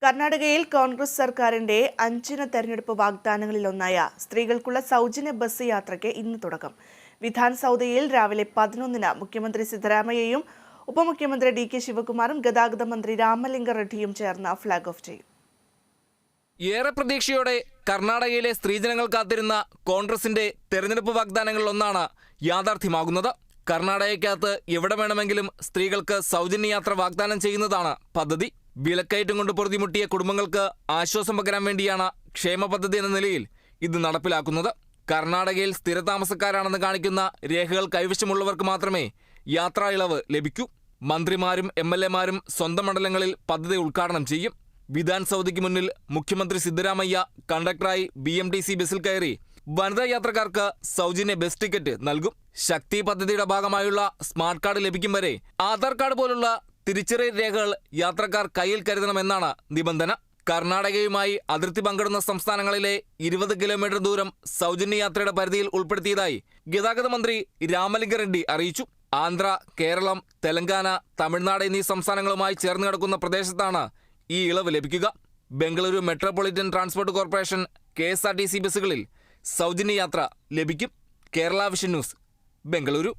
കർണാടകയിൽ കോൺഗ്രസ് സർക്കാരിന്റെ 5 തെരഞ്ഞെടുപ്പ് വാഗ്ദാനങ്ങളിലൊന്നായ സ്ത്രീകൾക്കുള്ള സൗജന്യ ബസ് യാത്രയ്ക്ക് ഇന്ന് തുടക്കം. വിധാൻ സൗദയിൽ രാവിലെ 11-ന് മുഖ്യമന്ത്രി സിദ്ധരാമയ്യയും ഉപമുഖ്യമന്ത്രി DK ശിവകുമാറും ഗതാഗത മന്ത്രി രാമലിംഗ റെഡ്ഡിയും ചേർന്ന് ഫ്ളാഗ് ഓഫ് ചെയ്യും. ഏറെ പ്രതീക്ഷയോടെ കർണാടകയിലെ സ്ത്രീജനങ്ങൾ കാത്തിരുന്ന കോൺഗ്രസിന്റെ തെരഞ്ഞെടുപ്പ് വാഗ്ദാനങ്ങളിലൊന്നാണ് യാഥാർത്ഥ്യമാകുന്നത്. കർണാടകയ്ക്കകത്ത് എവിടെ വേണമെങ്കിലും സ്ത്രീകൾക്ക് സൗജന്യ യാത്ര വാഗ്ദാനം ചെയ്യുന്നതാണ് പദ്ധതി. വിലക്കയറ്റം കൊണ്ട് പൊറുതിമുട്ടിയ കുടുംബങ്ങൾക്ക് ആശ്വാസം പകരാൻ വേണ്ടിയാണ് ക്ഷേമ പദ്ധതി എന്ന നിലയിൽ ഇത് നടപ്പിലാക്കുന്നത്. കർണാടകയിൽ സ്ഥിരതാമസക്കാരാണെന്ന് കാണിക്കുന്ന രേഖകൾ കൈവശമുള്ളവർക്ക് മാത്രമേ യാത്രാ ഇളവ് ലഭിക്കൂ. മന്ത്രിമാരും MLA മാരും സ്വന്തം മണ്ഡലങ്ങളിൽ പദ്ധതി ഉദ്ഘാടനം ചെയ്യും. വിധാൻ സൗദയ്ക്ക് മുന്നിൽ മുഖ്യമന്ത്രി സിദ്ധരാമയ്യ കണ്ടക്ടറായി BMTC ബസ്സിൽ കയറി വനിതാ യാത്രക്കാർക്ക് സൗജന്യ ബസ് ടിക്കറ്റ് നൽകും. ശക്തി പദ്ധതിയുടെ ഭാഗമായുള്ള സ്മാർട്ട് കാർഡ് ലഭിക്കും വരെ ആധാർ കാർഡ് പോലുള്ള തിരിച്ചറിയൽ രേഖകൾ യാത്രക്കാർ കയ്യിൽ കരുതണമെന്നാണ് നിബന്ധന. കർണാടകയുമായി അതിർത്തി പങ്കിടുന്ന സംസ്ഥാനങ്ങളിലെ 20 കിലോമീറ്റർ ദൂരം സൗജന്യ യാത്രയുടെ പരിധിയിൽ ഉൾപ്പെടുത്തിയതായി ഗതാഗത മന്ത്രി രാമലിംഗ റെഡ്ഡി അറിയിച്ചു. ആന്ധ്ര, കേരളം, തെലങ്കാന, തമിഴ്നാട് എന്നീ സംസ്ഥാനങ്ങളുമായി ചേർന്ന് കിടക്കുന്ന പ്രദേശത്താണ് ഈ ഇളവ് ലഭിക്കുക. Bengaluru metropolitan transport corporation KSRTC ബസ്സുകളിൽ സൗജന്യ യാത്ര ലഭിക്കും. Kerala vision news, Bengaluru.